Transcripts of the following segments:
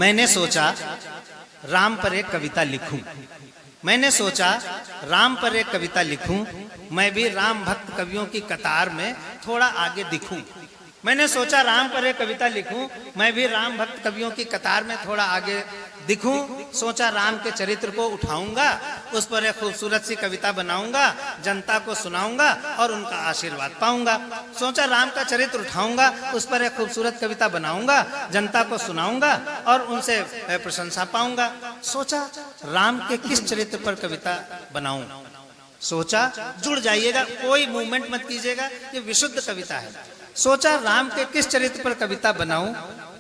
मैंने सोचा राम पर एक कविता लिखूं। मैंने सोचा राम पर एक कविता लिखूं, मैं भी राम भक्त कवियों की कतार में थोड़ा आगे दिखूं। मैंने सोचा राम पर एक कविता लिखूं, मैं भी राम भक्त कवियों की कतार में थोड़ा आगे दिखूं। सोचा राम के चरित्र को उठाऊंगा, उस पर एक खूबसूरत सी कविता बनाऊंगा, जनता को सुनाऊंगा और उनका आशीर्वाद पाऊंगा। सोचा राम का चरित्र उठाऊंगा, उस पर एक खूबसूरत कविता बनाऊंगा, जनता को सुनाऊंगा और उनसे प्रशंसा पाऊंगा। सोचा राम के किस चरित्र पर कविता बनाऊं। सोचा, जुड़ जाइएगा, कोई मूवमेंट मत कीजिएगा, ये विशुद्ध कविता है। सोचा राम के किस चरित्र पर कविता बनाऊं,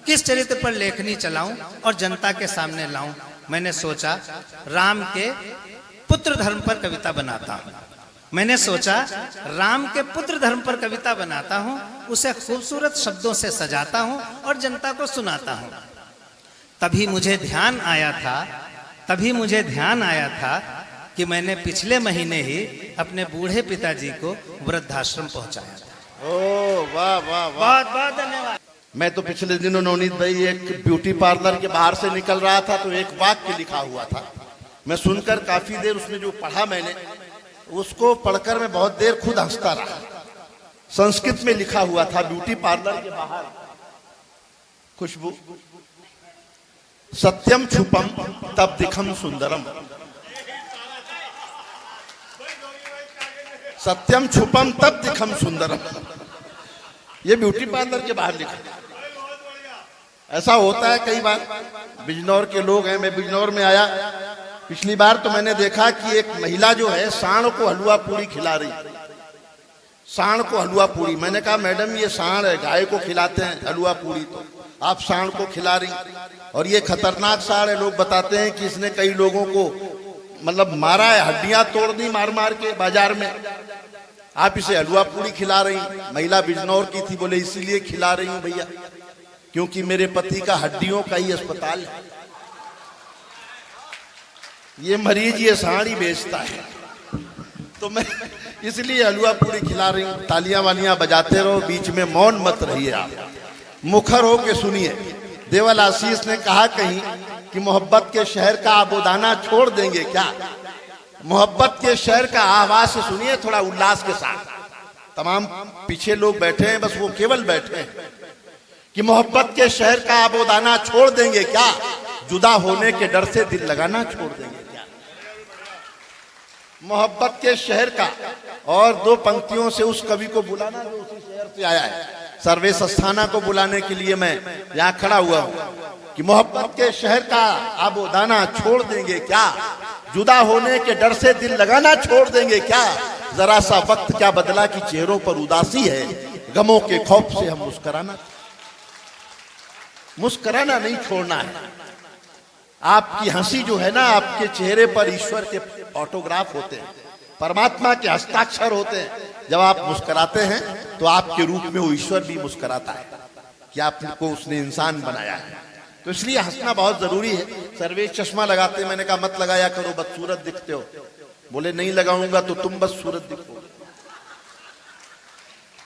किस चरित्र पर लेखनी चलाऊं और जनता के सामने लाऊं। मैंने सोचा राम के पुत्र धर्म पर कविता बनाता हूं। मैंने सोचा राम के पुत्र धर्म पर कविता बनाता हूं, उसे खूबसूरत शब्दों से सजाता हूं और जनता को सुनाता हूं। तभी मुझे ध्यान आया था कि मैंने पिछले महीने ही अपने बूढ़े पिताजी को वृद्धाश्रम पहुंचाया था। ओ वाह वाह वाह, बहुत बहुत धन्यवाद। मैं तो पिछले दिनों नवनीत भाई एक ब्यूटी पार्लर के बाहर से निकल रहा था तो एक वाक्य लिखा हुआ था। मैं सुनकर काफी देर उसमें जो पढ़ा मैंने उसको पढ़कर मैं बहुत देर खुद हंसता रहा। संस्कृत में लिखा हुआ था ब्यूटी पार्लर के बाहर, खुशबू सत्यम छुपम तब दिखम सुंदरम, सत्यम छुपम तब दिखम सुंदरम। ये ब्यूटी पार्लर के बाहर लिखा। ऐसा होता है कई बार, बिजनौर के लोग हैं, मैं बिजनौर में आया पिछली बार तो मैंने देखा कि एक महिला जो है सांड को हलवा पूरी खिला रही। सांड को हलवा पूरी, मैंने कहा मैडम ये सांड है, गाय को खिलाते हैं हलवा पूरी, तो आप सांड को खिला रही और ये खतरनाक सांड है। लोग बताते हैं कि इसने कई लोगों को मतलब मारा है, हड्डियां तोड़ दी मार मार के बाजार में। आप इसे हलवा पूरी खिला रही। महिला बिजनौर की थी, बोले इसीलिए खिला रही हूं भैया क्योंकि मेरे पति का हड्डियों का ही अस्पताल है, ये मरीज ये साड़ी बेचता है, तो मैं इसलिए हलवा पूरी खिला रही हूं। तालियां वालियां बजाते रहो, बीच में मौन मत रहिए, आप मुखर हो के सुनिए। देवल आशीष ने कहा कहीं कि मोहब्बत के शहर का आबोदाना छोड़ देंगे क्या। मोहब्बत के शहर का आवाज से सुनिए थोड़ा उल्लास के साथ। तमाम पीछे लोग बैठे हैं, बस वो केवल बैठे हैं कि मोहब्बत के शहर का आबोदाना छोड़ देंगे क्या, जुदा होने के डर से दिल लगाना छोड़ देंगे क्या। मोहब्बत के शहर का, और दो पंक्तियों से उस कवि को बुलाना जो उसी शहर से आया है, सर्वेश अस्थाना को बुलाने के लिए मैं यहाँ खड़ा हुआ हूँ कि मोहब्बत के शहर का आबोदाना छोड़ देंगे क्या, जुदा होने के डर से दिल लगाना छोड़ देंगे क्या। जरा सा वक्त क्या बदला कि चेहरों पर उदासी है, गमों के खौफ से हम मुस्कुराना नहीं छोड़ना है। आपकी हंसी जो है ना, आपके चेहरे पर ईश्वर के ऑटोग्राफ होते हैं, परमात्मा के हस्ताक्षर होते हैं। जब आप मुस्कुराते हैं तो आपके रूप में वो ईश्वर भी मुस्कुराता है कि आपको उसने इंसान बनाया है। तो इसलिए हंसना बहुत जरूरी है। सर्वेश चश्मा लगाते, मैंने कहा मत लगाया करो, बदसूरत दिखते हो। बोले नहीं लगाऊंगा तो तुम बदसूरत दिखो।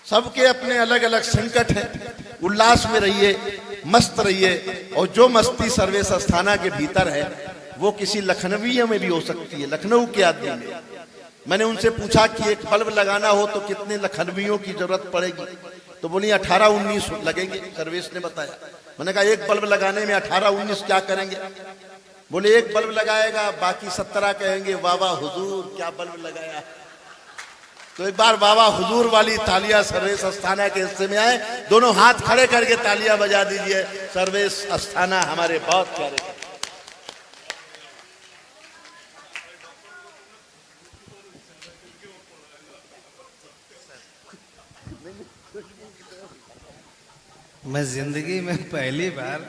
सबके अपने अलग अलग संकट हैं, उल्लास में रहिए, मस्त रहिए। और जो मस्ती सर्वेश अस्थाना के भीतर है वो किसी लखनवी में भी हो सकती है, लखनऊ के आदमी में। मैंने उनसे पूछा कि एक बल्ब लगाना हो तो कितने लखनवियों की जरूरत पड़ेगी, तो बोली 18-19 लगेंगे, सर्वेश ने बताया। मैंने कहा एक बल्ब लगाने में 18-19 क्या करेंगे। बोले एक बल्ब लगाएगा, बाकी 17 कहेंगे वाह वाह हुजूर क्या बल्ब लगाया। तो एक बार बाबा हुजूर वाली तालियां सर्वेश अस्थाना के हिस्से में आए, दोनों हाथ खड़े करके तालियां बजा दीजिए। सर्वेश अस्थाना हमारे बहुत प्यारे। मैं जिंदगी में पहली बार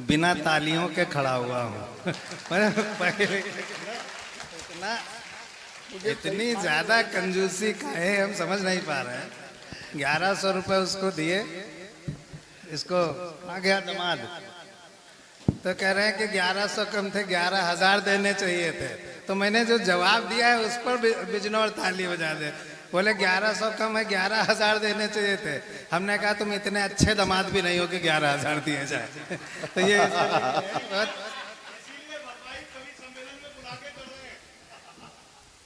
बिना तालियों के खड़ा हुआ हूँ। पहले इतनी ज्यादा कंजूसी का है, हम समझ नहीं पा रहे हैं। 1100 रुपए उसको दिए, इसको आ गया दमाद, तो कह रहे हैं कि 1100 कम थे, 11,000 देने चाहिए थे। तो मैंने जो जवाब दिया है उस पर बिजनौर ताली बजा दे। बोले 1100 कम है, 11,000 देने चाहिए थे। हमने कहा तुम इतने अच्छे दामाद भी नहीं हो कि 11,000 दिए जाए। तो ये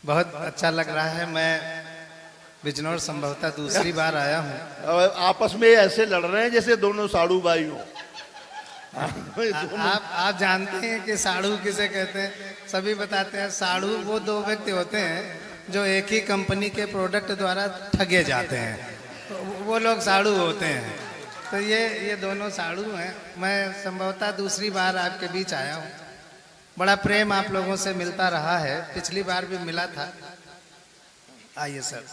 बहुत अच्छा लग रहा है। मैं बिजनौर संभवतः दूसरी बार आया हूँ। अब आपस में ऐसे लड़ रहे हैं जैसे दोनों साड़ू भाई हो। आप जानते हैं कि साड़ू किसे कहते हैं? सभी बताते हैं साड़ू वो दो व्यक्ति होते हैं जो एक ही कंपनी के प्रोडक्ट द्वारा ठगे जाते हैं, वो लोग साड़ू होते हैं। तो ये दोनों साड़ू हैं। मैं संभवतः दूसरी बार आपके बीच आया हूँ। बड़ा प्रेम आप लोगों से मिलता रहा है, पिछली बार भी मिला था। आइए सर,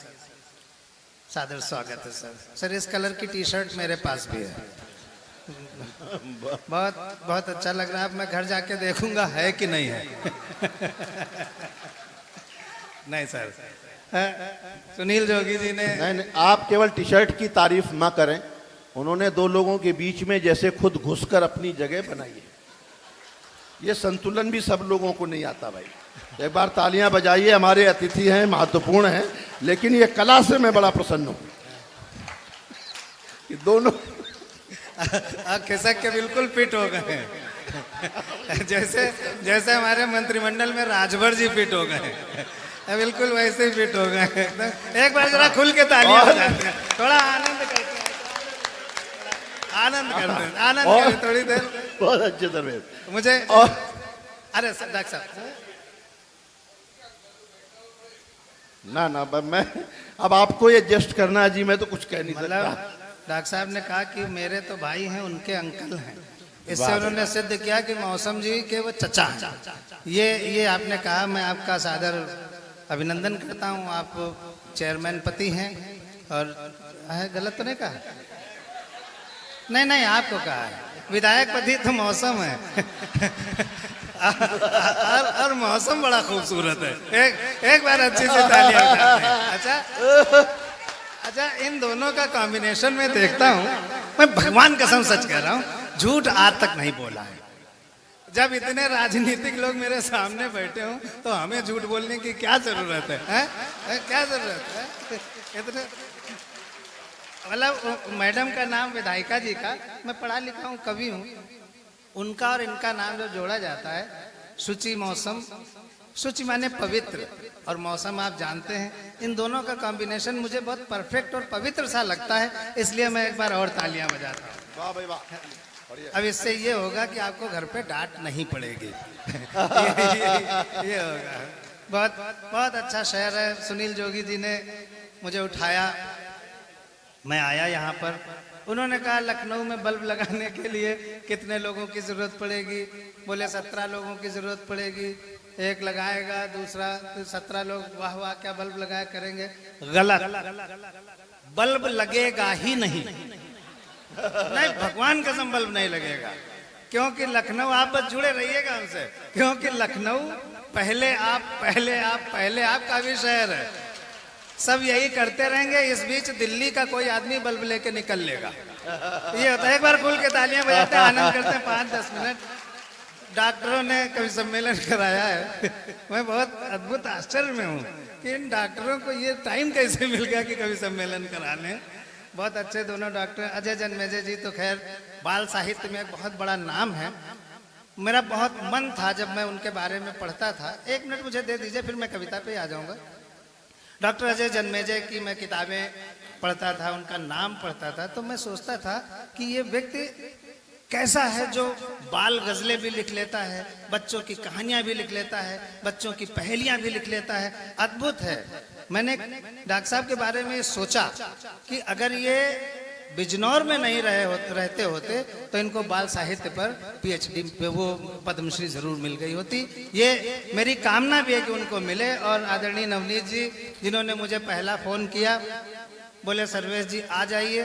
सादर स्वागत है सर। सर इस कलर की टी शर्ट मेरे पास भी है। बहुत बहुत अच्छा लग रहा है। अब मैं घर जाके देखूंगा है कि नहीं है। नहीं सर, सुनील जोगी जी ने नहीं, आप केवल टी शर्ट की तारीफ ना करें, उन्होंने दो लोगों के बीच में जैसे खुद घुसकर अपनी जगह बनाई है। ये संतुलन भी सब लोगों को नहीं आता भाई। एक बार तालियां बजाइए, हमारे अतिथि हैं, महत्वपूर्ण हैं, लेकिन ये कला से मैं बड़ा प्रसन्न हूं कि दोनों खिसक के बिल्कुल फिट हो गए। जैसे हमारे मंत्रिमंडल में राजभर जी फिट हो गए, बिल्कुल वैसे ही फिट हो गए। एक बार जरा खुल के तालियां बजाते हैं, थोड़ा आनंद करते हैं, आनंद करते हैं, आनंद करें थोड़ी देर। बहुत अच्छे दरवेश मुझे अरे सर डॉक्टर साहब ना मैं अब आपको ये जस्ट करना है जी, मैं तो कुछ कह नहीं सकता। डॉक्टर साहब ने कहा कि मेरे तो भाई हैं, उनके अंकल हैं। इससे उन्होंने सिद्ध किया कि मौसम जी के वो चचा हैं। ये आपने कहा, मैं आपका सादर अभिनंदन करता हूँ। आप चेयरमैन पति हैं और गलत तो नहीं कहा? नहीं आपको कहा है, विधायक पति तो मौसम है। और मौसम बड़ा खूबसूरत है। एक बार अच्छे से तालियां बजाते हैं। अच्छा इन दोनों का कॉम्बिनेशन में देखता हूँ, मैं भगवान कसम सच कह रहा हूँ, झूठ आज तक नहीं बोला है। जब इतने राजनीतिक लोग मेरे सामने बैठे हों तो हमें झूठ बोलने की क्या जरूरत है? क्या जरूरत है? इतने मतलब मैडम का नाम विधायिका जी का, मैं पढ़ा लिखा हूँ, कवि हूँ, उनका और इनका नाम जो जोड़ा जाता है, शुचि मौसम। शुचि माने पवित्र और मौसम आप जानते हैं, इन दोनों का कॉम्बिनेशन मुझे बहुत परफेक्ट और पवित्र सा लगता है, इसलिए मैं एक बार और तालियां बजाता हूँ। वाह भाई वाह। अब इससे ये होगा कि आपको घर पे डांट नहीं पड़ेगी। ये होगा। बहुत बहुत अच्छा शहर है। सुनील जोगी जी ने मुझे उठाया, मैं आया यहाँ पर। उन्होंने कहा लखनऊ में बल्ब लगाने के लिए कितने लोगों की जरूरत पड़ेगी? बोले 17 लोगों की जरूरत पड़ेगी। एक लगाएगा, दूसरा 17 लोग वाह वाह क्या बल्ब लगाया करेंगे। गलत, बल्ब लगेगा ही नहीं। नहीं भगवान कसम बल्ब नहीं लगेगा, क्योंकि लखनऊ, आप बस जुड़े रहिएगा हमसे, क्योंकि लखनऊ पहले आप का भी शहर है। सब यही करते रहेंगे, इस बीच दिल्ली का कोई आदमी बल्ब लेके निकल लेगा। ये होता है। एक बार खुल के तालियां बजाते हैं, आनंद करते हैं 5-10 मिनट। डॉक्टरों ने कवि सम्मेलन कराया है। मैं बहुत अद्भुत आश्चर्य में हूँ कि इन डॉक्टरों को ये टाइम कैसे मिल गया कि कवि सम्मेलन करा लें। बहुत अच्छे दोनों डॉक्टर। अजय जन्मेजय जी तो खैर बाल साहित्य में एक बहुत बड़ा नाम है। मेरा बहुत मन था जब मैं उनके बारे में पढ़ता था। 1 मिनट मुझे दे दीजिए, फिर मैं कविता पे आ जाऊंगा। डॉक्टर अजय जन्मेजय की मैं किताबें पढ़ता था, उनका नाम पढ़ता था, तो मैं सोचता था कि ये व्यक्ति कैसा है जो बाल गजलें भी लिख लेता है, बच्चों की कहानियां भी लिख लेता है, बच्चों की पहेलियां भी लिख लेता है। अद्भुत है। मैंने डॉक्टर साहब के बारे में सोचा कि अगर ये बिजनौर में नहीं रहते होते तो इनको बाल साहित्य पर PhD पे वो पद्मश्री जरूर मिल गई होती। ये मेरी कामना भी है कि उनको मिले। और आदरणीय नवनीत जी, जिन्होंने मुझे पहला फोन किया, बोले सर्वेश जी आ जाइए,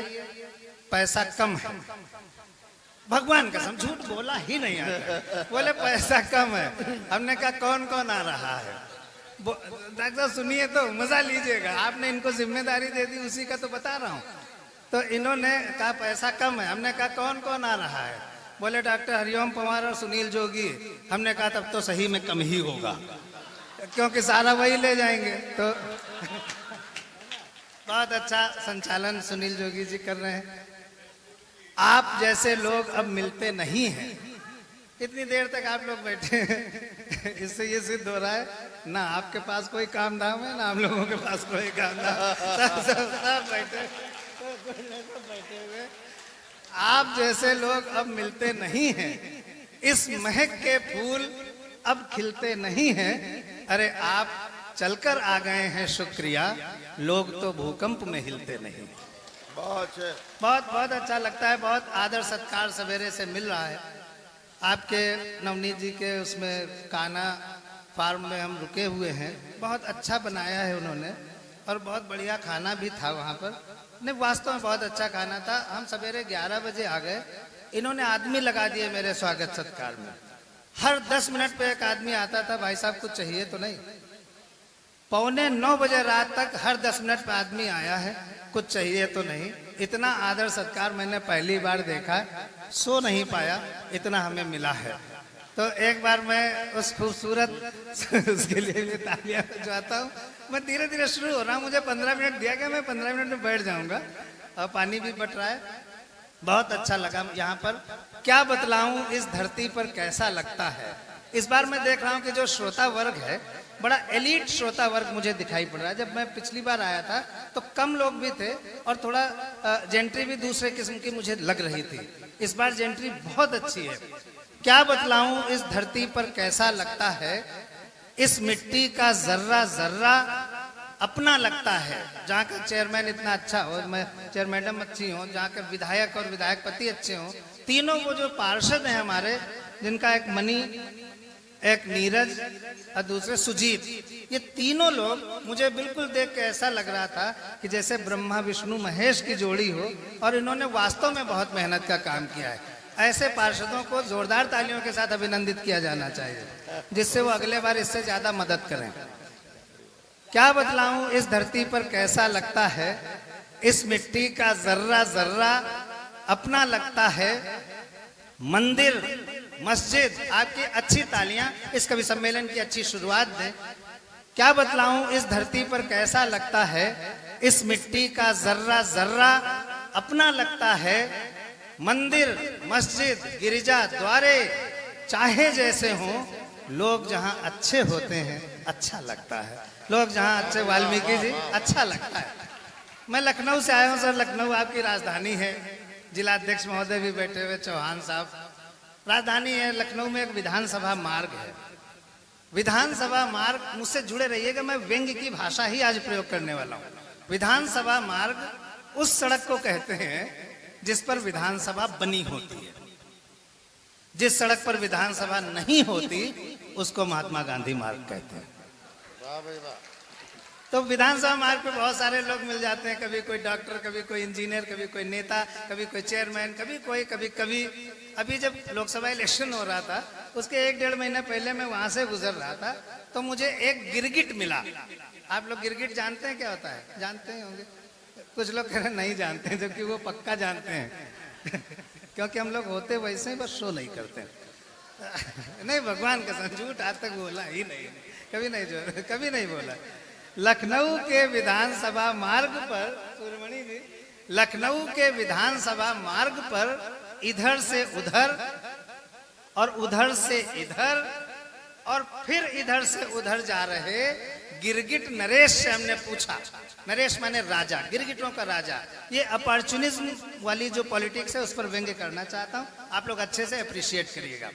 पैसा कम है। भगवान कसम झूठ बोला ही नहीं आता। बोले पैसा कम है। हमने कहा कौन कौन आ रहा है? डॉक्टर साहब सुनिए तो मजा लीजिएगा, आपने इनको जिम्मेदारी दे दी, उसी का तो बता रहा हूँ। तो इन्होंने कहा पैसा कम है। हमने कहा कौन कौन आ रहा है? बोले डॉक्टर हरिओम पवार और सुनील जोगी। हमने कहा तब तो सही में कम ही होगा, क्योंकि सारा वही ले जाएंगे। तो बहुत अच्छा संचालन सुनील जोगी जी कर रहे हैं। आप जैसे लोग अब मिलते नहीं हैं। इतनी देर तक आप लोग बैठे हैं, इससे ये सिद्ध हो रहा है ना आपके पास कोई काम धाम है ना हम लोगों के पास कोई काम धाम। सब बैठे हुए। आप जैसे लोग अब मिलते नहीं हैं। इस महक के फूल अब खिलते नहीं हैं। अरे आप चलकर आ गए हैं, शुक्रिया। लोग तो भूकंप में हिलते नहीं। बहुत बहुत बहुत अच्छा लगता है। बहुत आदर सत्कार सवेरे से मिल रहा है। आपके नवनीत जी के उसमें काना फार्म में हम रुके हुए हैं। बहुत अच्छा बनाया है उन्होंने और बहुत बढ़िया खाना भी था वहाँ पर। नहीं, वास्तव में बहुत अच्छा खाना था। हम सवेरे 11 बजे आ गए। इन्होंने आदमी लगा दिए मेरे स्वागत सत्कार में। हर 10 मिनट पे एक आदमी आता था, भाई साहब कुछ चाहिए तो नहीं। 8:45 बजे रात तक हर 10 मिनट पे आदमी आया है, कुछ चाहिए तो नहीं। इतना आदर सत्कार मैंने पहली बार देखा है। सो नहीं पाया, इतना हमें मिला है। तो एक बार मैं उस खूबसूरत उसके लिए भी तालियां बजवाता हूँ। मैं धीरे धीरे शुरू हो रहा हूँ। मुझे 15 मिनट दिया गया, मैं 15 मिनट में बैठ जाऊंगा। और पानी भी बट रहा है। बहुत अच्छा लगा यहाँ पर। क्या बतलाऊं इस धरती पर कैसा लगता है। इस बार मैं देख रहा हूँ कि जो श्रोता वर्ग है, बड़ा एलीट श्रोता वर्ग मुझे दिखाई पड़ रहा है। जब मैं पिछली बार आया था तो कम लोग भी थे और थोड़ा जेंट्री भी दूसरे किस्म की मुझे लग रही थी। इस बार जेंट्री बहुत अच्छी है। क्या बतलाऊं इस धरती पर कैसा लगता है। इस मिट्टी का जर्रा जर्रा अपना लगता है। जहाँ का चेयरमैन इतना अच्छा हो, मैं चेयर मैडम अच्छी हो, जहाँ के विधायक और विधायक पति अच्छे हो, तीनों वो जो पार्षद हैं हमारे, जिनका एक मनी, एक नीरज और दूसरे सुजीत, ये तीनों लोग मुझे बिल्कुल देख के ऐसा लग रहा था कि जैसे ब्रह्मा विष्णु महेश की जोड़ी हो। और इन्होंने वास्तव में बहुत मेहनत का काम किया है। ऐसे पार्षदों को जोरदार तालियों के साथ अभिनंदित किया जाना चाहिए, जिससे वो अगले बार इससे ज्यादा मदद करें। क्या बतलाऊं इस धरती पर कैसा लगता है। इस मिट्टी का जर्रा जर्रा अपना लगता है। मंदिर, मस्जिद, आपकी अच्छी तालियां इस कवि सम्मेलन की अच्छी शुरुआत दें। क्या बतलाऊं इस धरती पर कैसा लगता है। इस मिट्टी का जर्रा जर्रा अपना लगता है। मंदिर, मस्जिद, गिरिजा, द्वारे चाहे जैसे हों, लोग जहां अच्छे होते हैं अच्छा लगता है। लोग जहां अच्छे, वाल्मीकि जी, अच्छा लगता है। मैं लखनऊ से आया हूं सर। लखनऊ आपकी राजधानी है। जिलाध्यक्ष महोदय भी बैठे हुए, चौहान साहब। राजधानी है। लखनऊ में एक विधानसभा मार्ग है। विधानसभा मार्ग, मुझसे जुड़े रहिएगा, मैं व्यंग्य की भाषा ही आज प्रयोग करने वाला हूँ। विधानसभा मार्ग उस सड़क को कहते हैं जिस पर विधानसभा बनी होती है। जिस सड़क पर विधानसभा नहीं होती उसको महात्मा गांधी मार्ग कहते हैं। वाह भाई वाह। तो विधानसभा मार्ग पे बहुत सारे लोग मिल जाते हैं। कभी कोई डॉक्टर, कभी कोई इंजीनियर, कभी कोई नेता, कभी कोई चेयरमैन, कभी कोई, कभी। अभी जब लोकसभा इलेक्शन हो रहा था, उसके 1-1.5 महीने पहले मैं वहां से गुजर रहा था, तो मुझे एक गिरगिट मिला। आप लोग गिरगिट जानते हैं क्या होता है? जानते हैं होंगे। कुछ लोग कह रहे नहीं जानते हैं, जबकि वो पक्का जानते हैं। क्योंकि हम लोग होते वैसे ही, बस शो नहीं करते। नहीं, भगवान कसम, झूठ आज तक बोला ही नहीं, कभी नहीं बोला। लखनऊ के विधानसभा मार्ग पर, सूर्यमणि जी, लखनऊ के विधानसभा मार्ग पर इधर से उधर और उधर से इधर और फिर इधर से उधर जा रहे गिरगिट नरेश से हमने पूछा। नरेश माने राजा, गिरगिटों का राजा। ये अपॉर्चुनिज्म वाली जो पॉलिटिक्स है उस पर व्यंग्य करना चाहता हूं, आप लोग अच्छे से अप्रिशिएट करिएगा।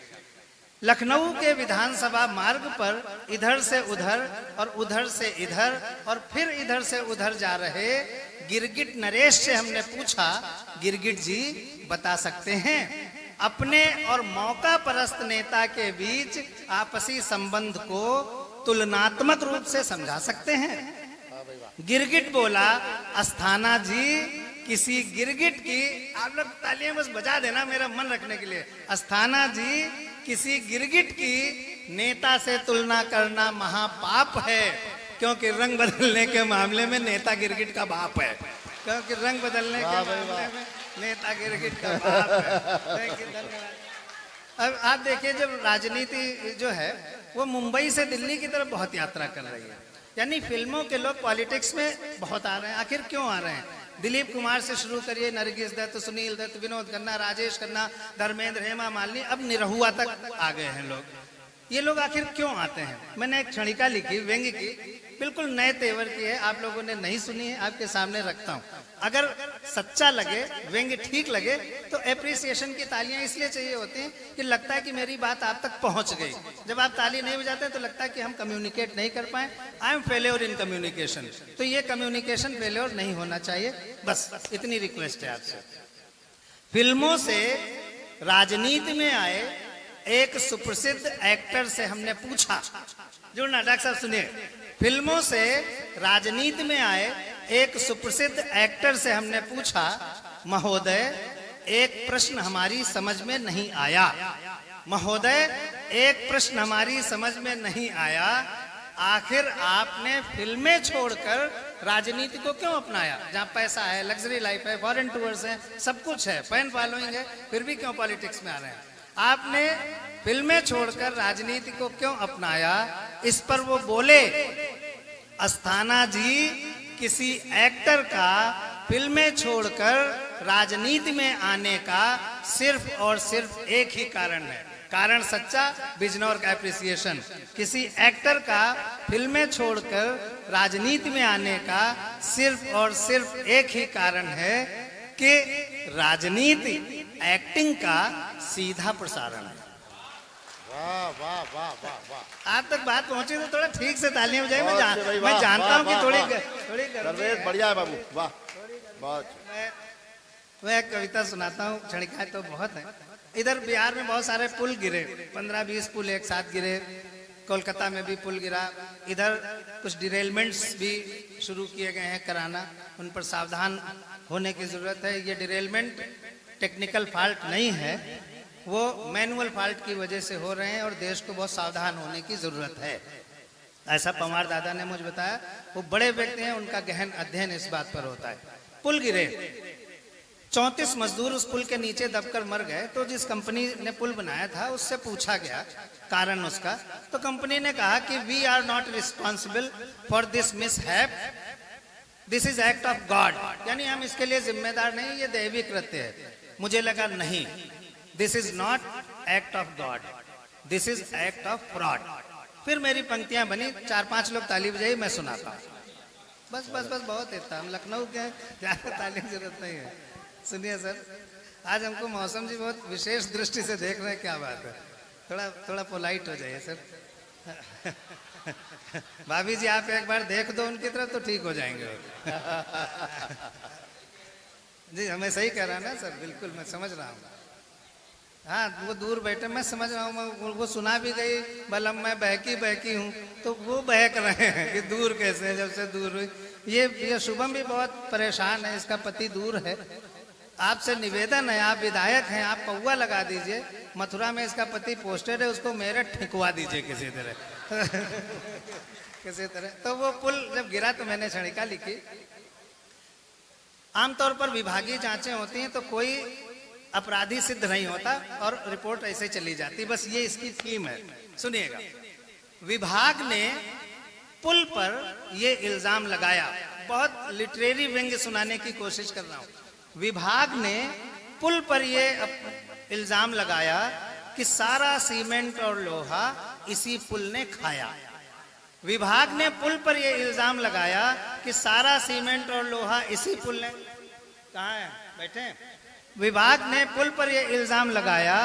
लखनऊ के विधानसभा मार्ग पर इधर से उधर और उधर से इधर और फिर इधर से उधर जा रहे गिरगिट नरेश से हमने पूछा, गिरगिट जी बता सकते हैं अपने और मौका परस्त नेता के बीच आपसी संबंध को तुलनात्मक रूप से समझा सकते हैं? गिरगिट बोला, अस्थाना जी किसी गिरगिट की, आप लोग तालियां बस बजा देना मेरा मन रखने के लिए, अस्थाना जी किसी गिरगिट की नेता से तुलना करना महापाप है, क्योंकि रंग बदलने के मामले में नेता गिरगिट का बाप है। क्योंकि रंग बदलने के मामले में नेता गिरगिट का बाप है। अब आप देखिए, जब राजनीति जो है वो मुंबई से दिल्ली की तरफ बहुत यात्रा कर रही है। यानी फिल्मों के लोग पॉलिटिक्स में बहुत आ रहे हैं। आखिर क्यों आ रहे हैं? दिलीप कुमार से शुरू करिए, नरगिस दत्त, सुनील दत्त, विनोद खन्ना, राजेश खन्ना, धर्मेंद्र, हेमा मालिनी, अब निरहुआ तक आ गए हैं लोग। ये लोग आखिर क्यों आते हैं? मैंने एक क्षणिका लिखी व्यंग की, बिल्कुल नए तेवर की है, आप लोगों ने नहीं सुनी है, आपके सामने रखता हूं। अगर सच्चा लगे, व्यंग ठीक लगे, तो एप्रिसिएशन की तालियां इसलिए चाहिए होती हैं कि लगता है कि मेरी बात आप तक पहुंच गई। जब आप ताली नहीं बजाते तो लगता है कि हम कम्युनिकेट नहीं कर पाए, I am failure in communication. तो ये कम्युनिकेशन फेल्योर नहीं होना चाहिए, बस इतनी रिक्वेस्ट है आपसे। फिल्मों से राजनीति में आए एक सुप्रसिद्ध एक्टर से हमने पूछा, जुड़ना डॉक्टर साहब सुनिए, फिल्मों से राजनीति में आए एक सुप्रसिद्ध एक्टर से हमने पूछा, महोदय एक प्रश्न हमारी समझ में नहीं आया, महोदय एक प्रश्न हमारी समझ में नहीं आया, आखिर आपने फिल्में छोड़कर राजनीति को क्यों अपनाया? जहाँ पैसा है, लग्जरी लाइफ है, फॉरेन टूर्स है, सब कुछ है, फैन फॉलोइंग है, फिर भी क्यों पॉलिटिक्स में आ रहे हैं? आपने फिल्में छोड़कर राजनीति को क्यों अपनाया? इस पर वो बोले, अस्थाना जी, किसी एक्टर का फिल्में छोड़कर राजनीति में आने का सिर्फ और सिर्फ एक ही कारण है, कारण सच्चा, बिजनौर का एप्रिसिएशन। किसी एक्टर का फिल्में छोड़कर राजनीति में आने का सिर्फ और सिर्फ एक ही कारण है कि राजनीति एक्टिंग का सीधा प्रसारण है। वाह वाह वाह वाह वाह, आप तक बात पहुंची तो थोड़ा ठीक से तालियां बजाइए। मैं जानता हूं कि थोड़ी सर्वेश बढ़िया है बाबू, वाह बहुत। मैं एक कविता सुनाता हूँ, क्षणिकाएं तो बहुत है। इधर बिहार में बहुत सारे पुल गिरे, 15-20 पुल एक साथ गिरे, कोलकाता में भी पुल गिरा, इधर कुछ डिरेलमेंट्स भी शुरू किए गए हैं कराना, उन पर सावधान होने की जरूरत है। ये डिरेलमेंट टेक्निकल फॉल्ट नहीं है, वो मैनुअल फॉल्ट की वजह से हो रहे हैं और देश को बहुत सावधान होने की जरूरत है, ऐसा पवार दादा ने मुझे बताया। वो बड़े व्यक्ति हैं, उनका गहन अध्ययन इस बात पर होता है। पुल गिरे, 34 मजदूर उस पुल के नीचे दबकर मर गए। तो जिस कंपनी ने पुल बनाया था उससे पूछा गया कारण उसका, तो कंपनी ने कहा कि we are not responsible for this mishap, this is act of God, यानी हम इसके लिए जिम्मेदार नहीं, ये दैवी कृत्य है। मुझे लगा नहीं, this is not act of God, this is act of fraud. फिर मेरी पंक्तियां बनी, 4-5 लोग ताली बजाई, मैं सुनाता हूं। बस बस बस बहुत इतना, हम लखनऊ के हैं, ज्यादा ताली की जरूरत नहीं है। सुनिए सर, आज हमको मौसम जी बहुत विशेष दृष्टि से देख रहे हैं, क्या बात है, थोड़ा थोड़ा पोलाइट हो जाइए सर। भाभी जी आप एक बार देख दो उनकी तरफ तो ठीक हो जाएंगे। जी हमें सही कह रहा है ना सर? बिल्कुल मैं समझ रहा हूँ। हाँ वो दूर बैठे, मैं समझ रहा हूँ, वो सुना भी गई, बलम मैं बहकी हूँ, तो वो बहक रहे हैं कि दूर कैसे, जब से दूर हुई। ये शुभम भी बहुत परेशान है, इसका पति दूर है। आपसे निवेदन है, आप विधायक हैं, आप पौवा लगा दीजिए, मथुरा में इसका पति पोस्टेड है, उसको मेरठ ठिकवा दीजिए किसी तरह। किसी तरह। तो वो पुल जब गिरा तो मैंने क्षणिका लिखी। आमतौर पर विभागीय जांचें होती हैं तो कोई अपराधी सिद्ध नहीं होता और रिपोर्ट ऐसे चली जाती, बस ये इसकी थीम है। सुनिएगा, विभाग ने पुल पर ये इल्जाम लगाया, बहुत लिटरेरी व्यंग्य सुनाने की कोशिश कर रहा हूं। विभाग ने पुल पर ये इल्जाम लगाया कि सारा सीमेंट और लोहा इसी पुल ने खाया। विभाग ने पुल पर यह इल्जाम लगाया कि सारा सीमेंट और लोहा इसी पुल ने, कहाँ है बैठे हैं? विभाग ने पुल पर यह इल्जाम लगाया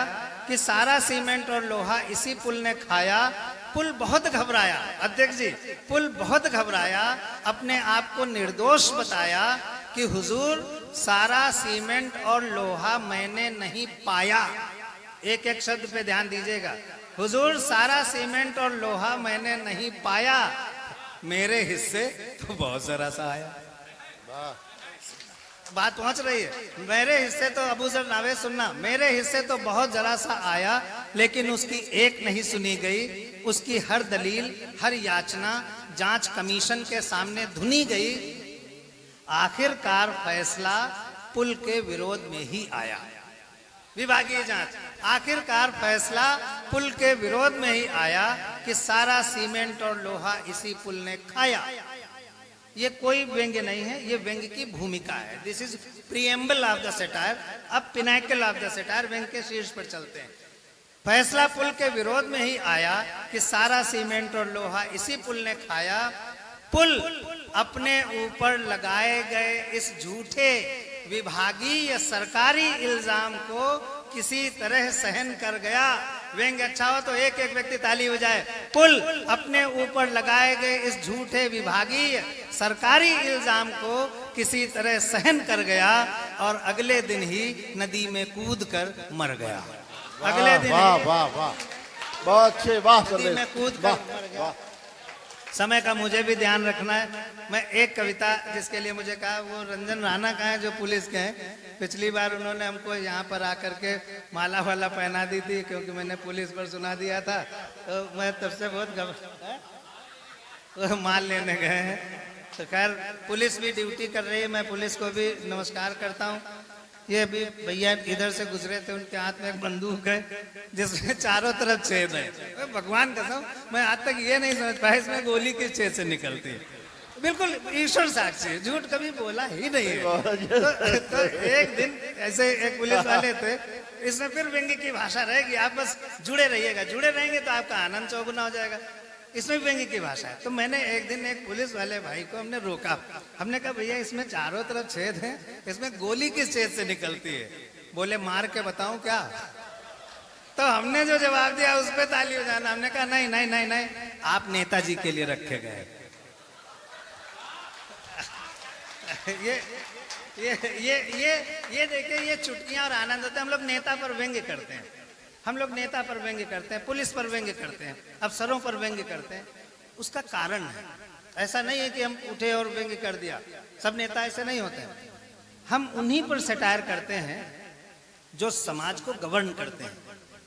कि सारा सीमेंट और लोहा इसी पुल ने खाया। पुल बहुत घबराया, अध्यक्ष जी, पुल बहुत घबराया, अपने आप को निर्दोष बताया कि हुजूर सारा सीमेंट और लोहा मैंने नहीं पाया। एक एक शब्द पे ध्यान दीजिएगा। हुजूर सारा सीमेंट और लोहा मैंने नहीं पाया, मेरे हिस्से तो बहुत जरा सा आया। बात पहुंच रही है। मेरे हिस्से तो अबू जर नावे सुनना, मेरे हिस्से तो बहुत जरा सा आया, लेकिन उसकी एक नहीं सुनी गई। उसकी हर दलील, हर याचना जांच कमीशन के सामने धुनी गई। आखिरकार फैसला पुल के विरोध में ही आया। विभागीय जांच, आखिरकार फैसला पुल के विरोध में ही आया। कि सारा सीमेंट और लोहा इसी पुल ने खाया। ये कोई व्यंग्य नहीं है, ये व्यंग्य की भूमिका है। This is preamble of the satire. अब पिनाकल ऑफ द सटायर, व्यंग्य के शीर्ष पर चलते हैं। फैसला पुल के विरोध में ही आया कि सारा सीमेंट और लोहा इसी पुल ने खाया। पुल अपने ऊपर लगाए गए इस झूठे विभागीय सरकारी इल्जाम को किसी तरह सहन कर गया। व्यंग्य अच्छा हो तो एक एक व्यक्ति ताली बजाए। पुल अपने ऊपर लगाए गए इस झूठे विभागीय सरकारी इल्जाम को किसी तरह सहन कर गया और अगले दिन ही नदी में कूद कर मर गया। अगले दिन वाह वाह वाह, बहुत अच्छे, वाह नदी में कूद कर मर गया। समय का मुझे भी ध्यान रखना है। मैं एक कविता जिसके लिए मुझे कहा, वो रंजन राणा का है जो पुलिस के हैं। पिछली बार उन्होंने हमको यहाँ पर आकर के माला वाला पहना दी थी, क्योंकि मैंने पुलिस पर सुना दिया था, तो मैं तब से बहुत वो माल लेने गए हैं। तो खैर पुलिस भी ड्यूटी कर रही है, मैं पुलिस को भी नमस्कार करता हूँ। ये अभी भैया इधर से गुजरे थे, उनके हाथ में एक बंदूक है जिसमें चारों तरफ छेद है। भगवान कसम मैं आज तक ये नहीं समझ पाया इसमें गोली किस छेद से निकलती है। बिल्कुल ईश्वर साक्षी, झूठ कभी बोला ही नहीं है। तो एक दिन ऐसे एक पुलिस वाले थे, इसमें फिर व्यंग्य की भाषा रहेगी। आप बस जुड़े रहिएगा, जुड़े रहेंगे तो आपका आनंद चौगुना हो जाएगा। इसमें व्यंग्य की भाषा है। तो मैंने एक दिन एक पुलिस वाले भाई को हमने रोका, हमने कहा भैया इसमें चारों तरफ छेद है, इसमें गोली किस छेद से निकलती है? बोले मार के बताऊं क्या? तो हमने जो जवाब दिया उस पे ताली बजाना। हमने कहा नहीं नहीं नहीं नहीं, आप नेताजी के लिए रखे गए। ये देखिए, ये चुटकियां और आनंद होते हैं। हम लोग नेता पर व्यंग्य करते हैं, हम लोग नेता पर व्यंग्य करते हैं, पुलिस पर व्यंग्य करते हैं, अफसरों पर व्यंग्य करते हैं। उसका कारण है, ऐसा नहीं है कि हम उठे और व्यंग्य कर दिया। सब नेता ऐसे नहीं होते हैं। हम उन्हीं पर सटायर करते हैं जो समाज को गवर्न करते हैं,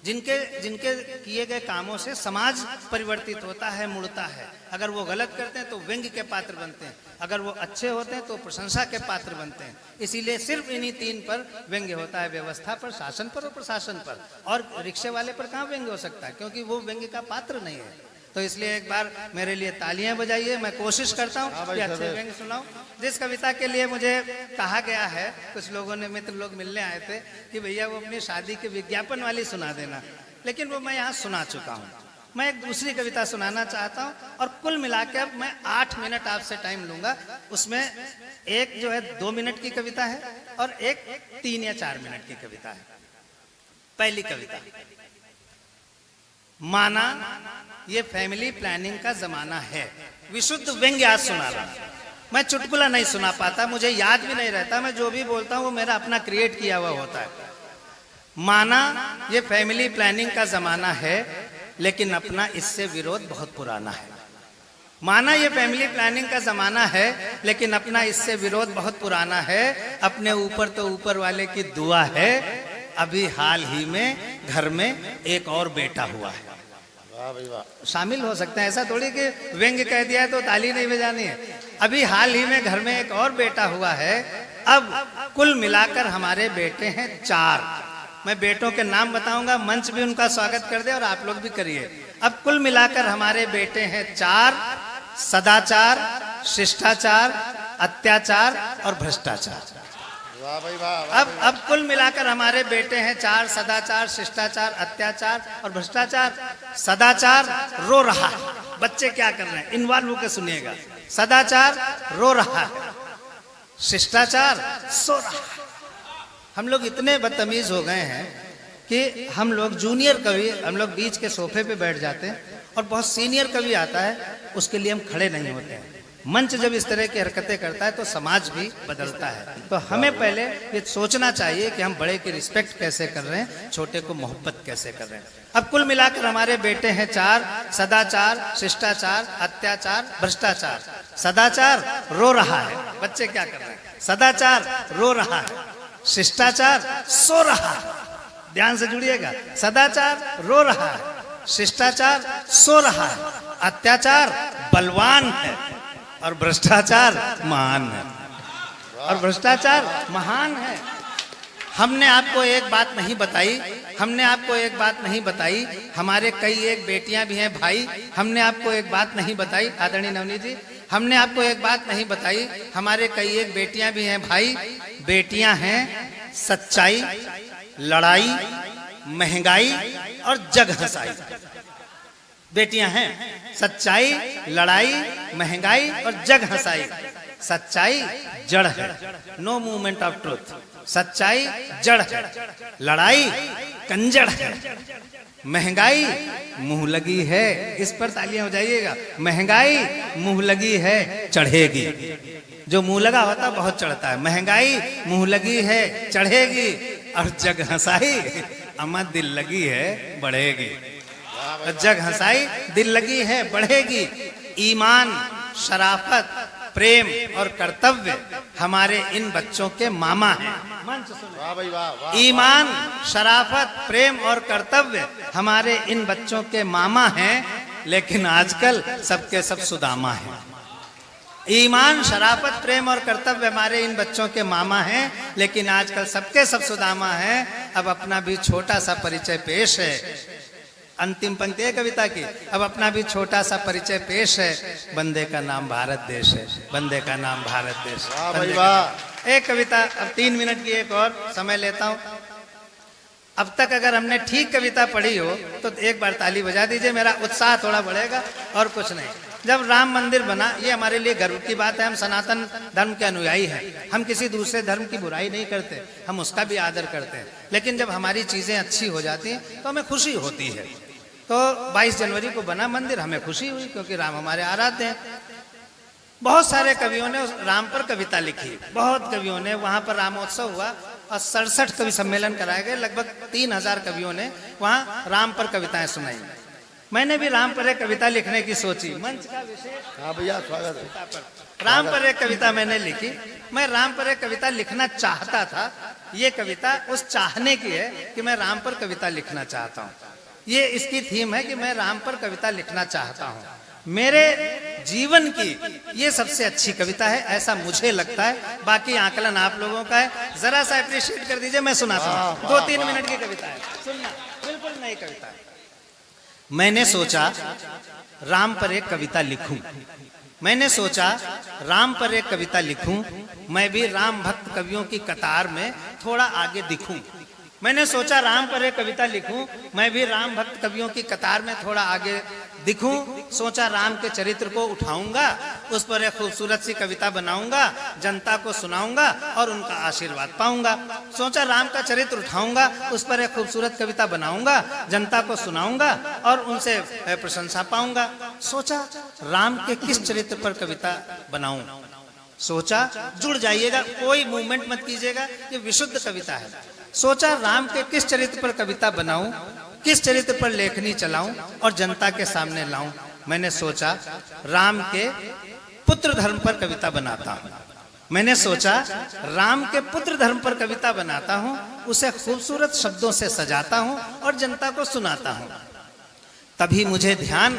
जिनके किए गए कामों से समाज परिवर्तित होता है, मुड़ता है। अगर वो गलत करते हैं तो व्यंग्य के पात्र बनते हैं, अगर वो अच्छे होते हैं तो प्रशंसा के पात्र बनते हैं। इसीलिए सिर्फ इन्हीं तीन पर व्यंग्य होता है, व्यवस्था पर, शासन पर और प्रशासन पर। और रिक्शे वाले पर कहाँ व्यंग्य हो सकता है, क्योंकि वो व्यंग्य का पात्र नहीं है। तो इसलिए एक बार मेरे लिए तालियां बजाइए। मैं कोशिश करता हूँ कि अच्छे व्यंग्य सुनाऊं। जिस कविता के लिए मुझे कहा गया है, कुछ लोगों ने, मित्र लोग मिलने आए थे कि भैया वो अपनी शादी के विज्ञापन वाली सुना देना, लेकिन वो मैं यहाँ सुना चुका हूँ। मैं एक दूसरी कविता सुनाना चाहता हूँ और कुल मिलाकर मैं 8 मिनट आपसे टाइम लूंगा। उसमें एक जो है 2 मिनट की कविता है और एक 3 या 4 मिनट की कविता है। पहली कविता, माना ये फैमिली प्लानिंग का जमाना है। विशुद्ध व्यंग्य आज सुना रहा। मैं चुटकुला नहीं सुना पाता, मुझे याद भी नहीं रहता। मैं जो भी बोलता हूँ वो मेरा अपना क्रिएट किया हुआ होता है। माना ये फैमिली प्लानिंग का जमाना है, लेकिन अपना इससे विरोध बहुत पुराना है। माना ये फैमिली प्लानिंग का जमाना है, लेकिन अपना इससे विरोध बहुत पुराना है। अपने ऊपर तो ऊपर वाले की दुआ है, अभी हाल ही में घर में एक और बेटा हुआ है। वाह भाई वाह। शामिल हो सकते हैं, ऐसा थोड़ी कि व्यंग्य कह दिया है तो ताली नहीं बजानी है। अभी हाल ही में घर में एक और बेटा हुआ है। अब कुल मिलाकर हमारे बेटे हैं 4। मैं बेटों के नाम बताऊंगा, मंच भी उनका स्वागत कर दे और आप लोग भी करिए। अब कुल मिलाकर हमारे बेटे हैं 4: सदाचार, शिष्टाचार, अत्याचार और भ्रष्टाचार। वाह भाई वाह। अब कुल मिलाकर हमारे बेटे हैं 4: सदाचार, शिष्टाचार, अत्याचार और भ्रष्टाचार। सदाचार रो रहा है, बच्चे क्या कर रहे हैं, इन्वॉल्व होकर सुनिएगा। सदाचार रो रहा है, शिष्टाचार सो रहा है। हम लोग इतने बदतमीज हो गए हैं कि हम लोग जूनियर कवि, हम लोग बीच के सोफे पे बैठ जाते हैं और बहुत सीनियर कवि आता है उसके लिए हम खड़े नहीं होते हैं। मंच जब इस तरह की हरकतें करता है तो समाज भी बदलता है। तो हमें पहले ये सोचना चाहिए कि हम बड़े की रिस्पेक्ट कैसे कर रहे हैं, छोटे को मोहब्बत कैसे कर रहे हैं। अब कुल मिलाकर हमारे बेटे हैं 4: सदाचार, शिष्टाचार, अत्याचार, भ्रष्टाचार। सदाचार रो रहा है, बच्चे क्या कर रहे हैं, सदाचार रो रहा है, शिष्टाचार सो रहा है। ध्यान से जुड़िएगा, सदाचार रो रहा है, शिष्टाचार सो रहा है, अत्याचार बलवान है और भ्रष्टाचार महान है। और भ्रष्टाचार महान है। हमने आपको एक बात नहीं बताई, हमने आपको एक बात नहीं बताई, हमारे कई एक बेटियां भी हैं भाई। हमने आपको एक बात नहीं बताई आदरणीय नवनीत जी, हमने आपको एक बात नहीं बताई, हमारे कई एक बेटियां भी हैं भाई। बेटियां हैं सच्चाई, लड़ाई, महंगाई और जग हंसाई। बेटियां हैं सच्चाई, लड़ाई, महंगाई और जग हंसाई। सच्चाई जड़ है, नो मूवमेंट ऑफ ट्रूथ। सच्चाई जड़ है, लड़ाई कंजड़ है, महंगाई मुंह लगी है। इस पर तालियां हो जाइएगा। महंगाई मुंह लगी है, चढ़ेगी। जो मुंह लगा होता बहुत चढ़ता है। महंगाई मुंह लगी है, चढ़ेगी। और जग हंसाई अम्मा दिल लगी है, बढ़ेगी। जग हंसाई दिल लगी है, बढ़ेगी। ईमान, शराफत, प्रेम और कर्तव्य हमारे इन बच्चों के मामा हैं। वाह भाई वाह, वाह। ईमान, शराफत, प्रेम और कर्तव्य हमारे इन बच्चों के मामा हैं, लेकिन आजकल सबके सब सुदामा हैं। ईमान, शराफत, प्रेम और कर्तव्य हमारे इन बच्चों के मामा हैं, लेकिन आजकल सबके सब सुदामा हैं। अब अपना भी छोटा सा परिचय पेश है। अंतिम पंक्ति है कविता की। अब अपना भी छोटा सा परिचय पेश है। बंदे का नाम भारत देश है, बंदे का नाम भारत देश है। वाह भाई वाह। एक कविता, अब 3 मिनट की एक और समय लेता हूं। अब तक अगर हमने ठीक कविता पढ़ी हो तो एक बार ताली बजा दीजिए, मेरा उत्साह थोड़ा बढ़ेगा और कुछ नहीं। जब राम मंदिर बना, ये हमारे लिए गर्व की बात है। हम सनातन धर्म के अनुयायी हैं, हम किसी दूसरे धर्म की बुराई नहीं करते, हम उसका भी आदर करते हैं। लेकिन जब हमारी चीजें अच्छी हो जाती हैं तो हमें खुशी होती है। तो 22 जनवरी को बना मंदिर, हमें खुशी हुई क्योंकि राम हमारे आराध्य हैं। बहुत सारे कवियों ने उस राम पर कविता लिखी, बहुत कवियों ने। वहां पर रामोत्सव हुआ और 67 कवि सम्मेलन कराए गए। लगभग 3000 कवियों ने वहां राम पर कविताएं सुनाई। मैंने भी राम पर एक कविता लिखने की सोची। मंच का विशेष। हाँ भैया स्वागत है। राम पर एक कविता मैंने लिखी। मैं राम पर एक कविता लिखना चाहता था। ये कविता उस चाहने की है कि मैं राम पर कविता लिखना चाहता हूँ। ये इसकी थीम है कि मैं राम पर कविता लिखना चाहता हूँ। मेरे जीवन की ये सबसे अच्छी कविता है, ऐसा मुझे लगता है। बाकी आकलन आप लोगों का है। जरा सा अप्रिशिएट कर दीजिए, मैं सुनाता हूँ। 2-3 मिनट की कविता है, सुनना। बिल्कुल नई कविता है। मैंने सोचा राम पर एक कविता लिखूं। मैंने सोचा राम पर एक कविता लिखूं। मैं भी राम भक्त कवियों की कतार में थोड़ा आगे दिखूं। मैंने सोचा राम पर एक कविता लिखूं। मैं भी राम भक्त कवियों की कतार में थोड़ा आगे दिखूं। सोचा राम के चरित्र को उठाऊंगा, उस पर एक खूबसूरत सी कविता बनाऊंगा, जनता को सुनाऊंगा और उनका आशीर्वाद पाऊंगा। सोचा राम का चरित्र उठाऊंगा, उस पर एक खूबसूरत कविता बनाऊंगा, जनता को सुनाऊंगा और उनसे प्रशंसा पाऊंगा। सोचा राम के किस चरित्र पर कविता बनाऊं। सोचा, जुड़ जाइएगा, कोई मूवमेंट मत कीजिएगा, ये विशुद्ध कविता है। सोचा राम के किस चरित्र पर कविता बनाऊं, किस चरित्र पर लेखनी चलाऊं और जनता के सामने लाऊं। मैंने सोचा राम के पुत्र धर्म पर कविता बनाता हूं। मैंने सोचा राम के पुत्र धर्म पर कविता बनाता हूं, उसे खूबसूरत शब्दों से सजाता हूं और जनता को सुनाता हूं। तभी मुझे ध्यान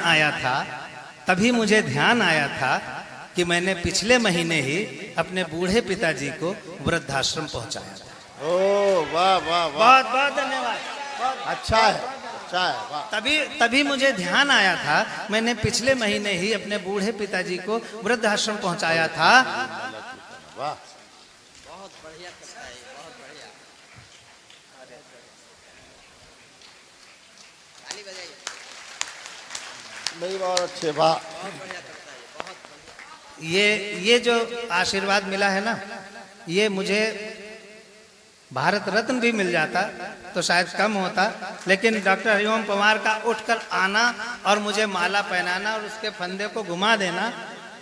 आया था कि मैंने पिछले महीने ही अपने बूढ़े पिताजी को वृद्धाश्रम पहुंचाया था। ओ वाह वाह वाह, बहुत बहुत धन्यवाद। अच्छा है, अच्छा है, वाह। तभी मुझे ध्यान आया था, मैंने पिछले महीने ही अपने बूढ़े पिताजी को वृद्धाश्रम पहुंचाया था। वाह, बहुत बढ़िया कथा है, बहुत बढ़िया। ताली बजाइए। नहीं बहुत अच्छे, वाह। बहुत बढ़िया कथा है, बहुत बढ़िया। ये जो आशीर्वाद मिला है ना, ये मुझे भारत रत्न भी मिल जाता तो शायद कम होता। लेकिन डॉक्टर हरिओम पवार का उठकर आना और मुझे माला पहनाना और उसके फंदे को घुमा देना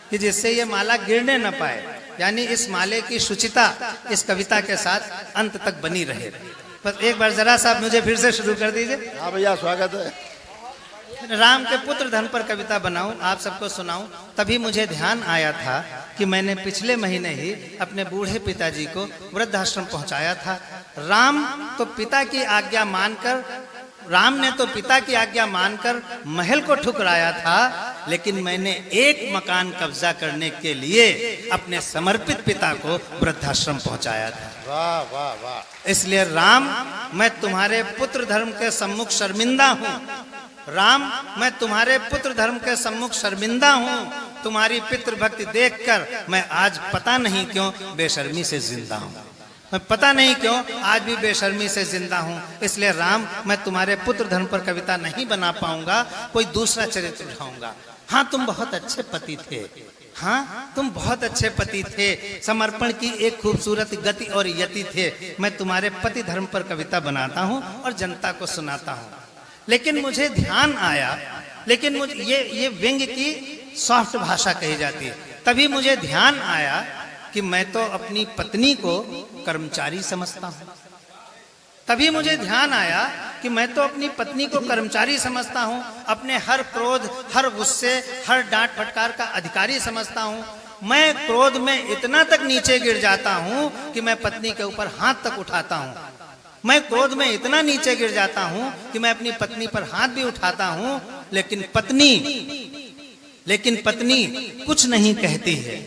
कि जिससे ये माला गिरने न पाए, यानी इस माले की शुचिता इस कविता के साथ अंत तक बनी रहे। बस एक बार जरा सा मुझे फिर से शुरू कर दीजिए। हाँ भैया स्वागत है। राम के पुत्र धर्म पर कविता बनाऊं, आप सबको सुनाऊं। तभी मुझे ध्यान आया था कि मैंने पिछले महीने ही अपने बूढ़े पिताजी को वृद्धाश्रम पहुंचाया था। राम तो पिता की आज्ञा मानकर राम ने तो पिता की आज्ञा मानकर महल को ठुकराया था, लेकिन मैंने एक मकान कब्जा करने के लिए अपने समर्पित पिता को वृद्धाश्रम पहुंचाया था। वाह वाह वाह। इसलिए राम, मैं तुम्हारे पुत्र धर्म के सम्मुख शर्मिंदा हूं। राम, मैं तुम्हारे पुत्र धर्म के सम्मुख शर्मिंदा हूं। तुम्हारी पितृभक्ति देखकर मैं आज पता नहीं क्यों बेशर्मी से जिंदा हूं। मैं पता नहीं क्यों आज भी बेशर्मी से जिंदा हूं। इसलिए राम, मैं तुम्हारे पुत्र धर्म पर कविता नहीं बना पाऊंगा, कोई दूसरा चरित्र उठाऊंगा। हाँ, तुम बहुत अच्छे पति थे। हाँ, तुम बहुत अच्छे पति थे, समर्पण की एक खूबसूरत गति और यति थे। मैं तुम्हारे पति धर्म पर कविता बनाता हूँ और जनता को सुनाता हूँ। लेकिन मुझे ध्यान आया, लेकिन मुझे ये व्यंग्य की सॉफ्ट भाषा कही जाती है। तभी मुझे ध्यान आया कि मैं तो अपनी पत्नी को कर्मचारी समझता हूं। तभी मुझे ध्यान आया कि मैं तो अपनी पत्नी को कर्मचारी समझता हूं, अपने हर क्रोध, हर गुस्से, हर डांट फटकार का अधिकारी समझता हूं। मैं क्रोध में इतना तक नीचे गिर जाता हूं कि मैं पत्नी के ऊपर हाथ तक उठाता हूं। मैं क्रोध में इतना नीचे गिर जाता हूं कि मैं अपनी पत्नी पर हाथ भी उठाता हूं, लेकिन पत्नी कुछ नहीं कहती है।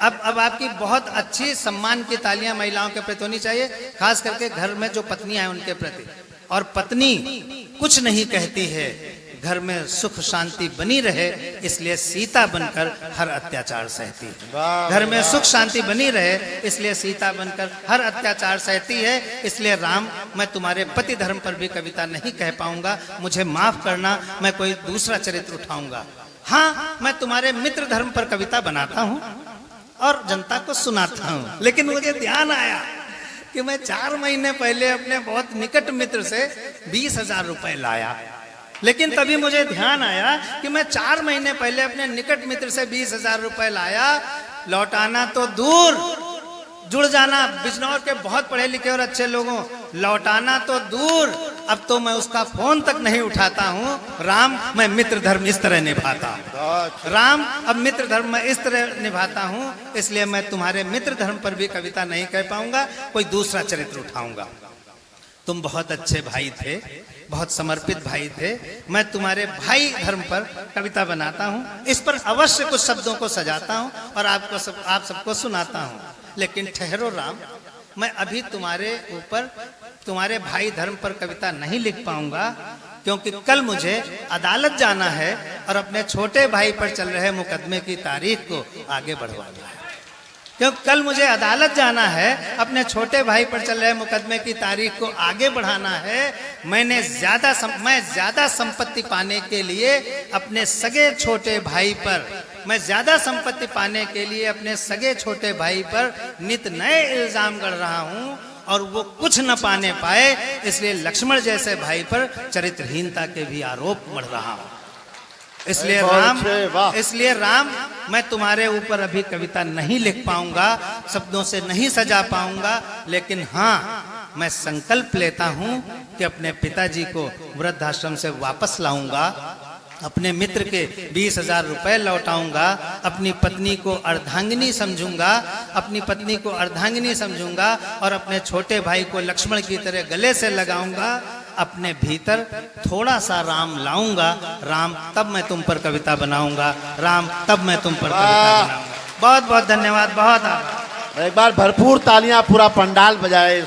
अब आपकी बहुत अच्छी सम्मान की तालियां महिलाओं के प्रति होनी चाहिए, खास करके घर में जो पत्नियां हैं उनके प्रति। और पत्नी कुछ नहीं कहती है, घर में सुख शांति बनी रहे इसलिए सीता बनकर हर अत्याचार सहती है। घर में सुख शांति बनी रहे इसलिए सीता बनकर हर अत्याचार सहती है। इसलिए राम, मैं तुम्हारे पति धर्म पर भी कविता नहीं कह पाऊंगा, मुझे माफ करना, मैं कोई दूसरा चरित्र उठाऊंगा। हाँ, मैं तुम्हारे मित्र धर्म पर कविता बनाता हूँ और जनता को सुनाता हूँ। लेकिन मुझे ध्यान आया कि मैं 4 महीने पहले अपने बहुत निकट मित्र से 20,000 रुपए लाया। लेकिन तभी मुझे ध्यान आया कि मैं 4 महीने पहले अपने निकट मित्र से 20,000 रुपए लाया, लौटाना तो दूर, जुड़ जाना बिजनौर के बहुत पढ़े लिखे और अच्छे लोगों, लौटाना तो दूर, अब तो मैं उसका फोन तक नहीं उठाता हूँ। राम, मैं मित्र धर्म इस तरह निभाता हूँ। राम, अब मित्र धर्म मैं इस तरह निभाता हूँ, इसलिए मैं तुम्हारे मित्र धर्म पर भी कविता नहीं कह पाऊंगा, कोई दूसरा चरित्र उठाऊंगा। तुम बहुत अच्छे भाई थे, बहुत समर्पित भाई थे, मैं तुम्हारे भाई धर्म पर कविता बनाता हूँ। इस पर अवश्य कुछ शब्दों को सजाता हूँ और आप सबको सुनाता हूँ। लेकिन ठहरो राम, मैं अभी तुम्हारे ऊपर, तुम्हारे भाई धर्म पर कविता नहीं लिख पाऊंगा, क्योंकि कल मुझे अदालत जाना है और अपने छोटे भाई पर चल रहे मुकदमे की तारीख को आगे बढ़वाना है। क्योंकि कल मुझे अदालत जाना है, अपने छोटे भाई पर चल रहे मुकदमे की तारीख को आगे बढ़ाना है। मैं ज्यादा संपत्ति पाने के लिए अपने सगे छोटे भाई पर, मैं ज्यादा संपत्ति पाने के लिए अपने सगे छोटे भाई पर नित नए इल्जाम गढ़ रहा हूं और वो कुछ न पाने पाए, इसलिए लक्ष्मण जैसे भाई पर चरित्रहीनता के भी आरोप मढ़ रहा हूं। इसलिए राम, मैं तुम्हारे ऊपर अभी कविता नहीं लिख पाऊंगा, शब्दों से नहीं सजा पाऊंगा, लेकिन हाँ, मैं संकल्प लेता हूं कि अपने पिताजी को वृद्धाश्रम से वापस लाऊंगा, अपने मित्र के 20,000 रुपए लौटाऊंगा, अपनी पत्नी को अर्धांगिनी समझूंगा, और अपने छोटे भाई को लक्ष्मण की तरह गले से लगाऊंगा, अपने भीतर थोड़ा सा राम लाऊंगा। राम, तब मैं तुम पर कविता बनाऊंगा। राम, तब मैं तुम पर कविता बनाऊंगा। बहुत बहुत धन्यवाद, बहुत आभार। एक बार भरपूर तालियां, पूरा पंडाल बजाए।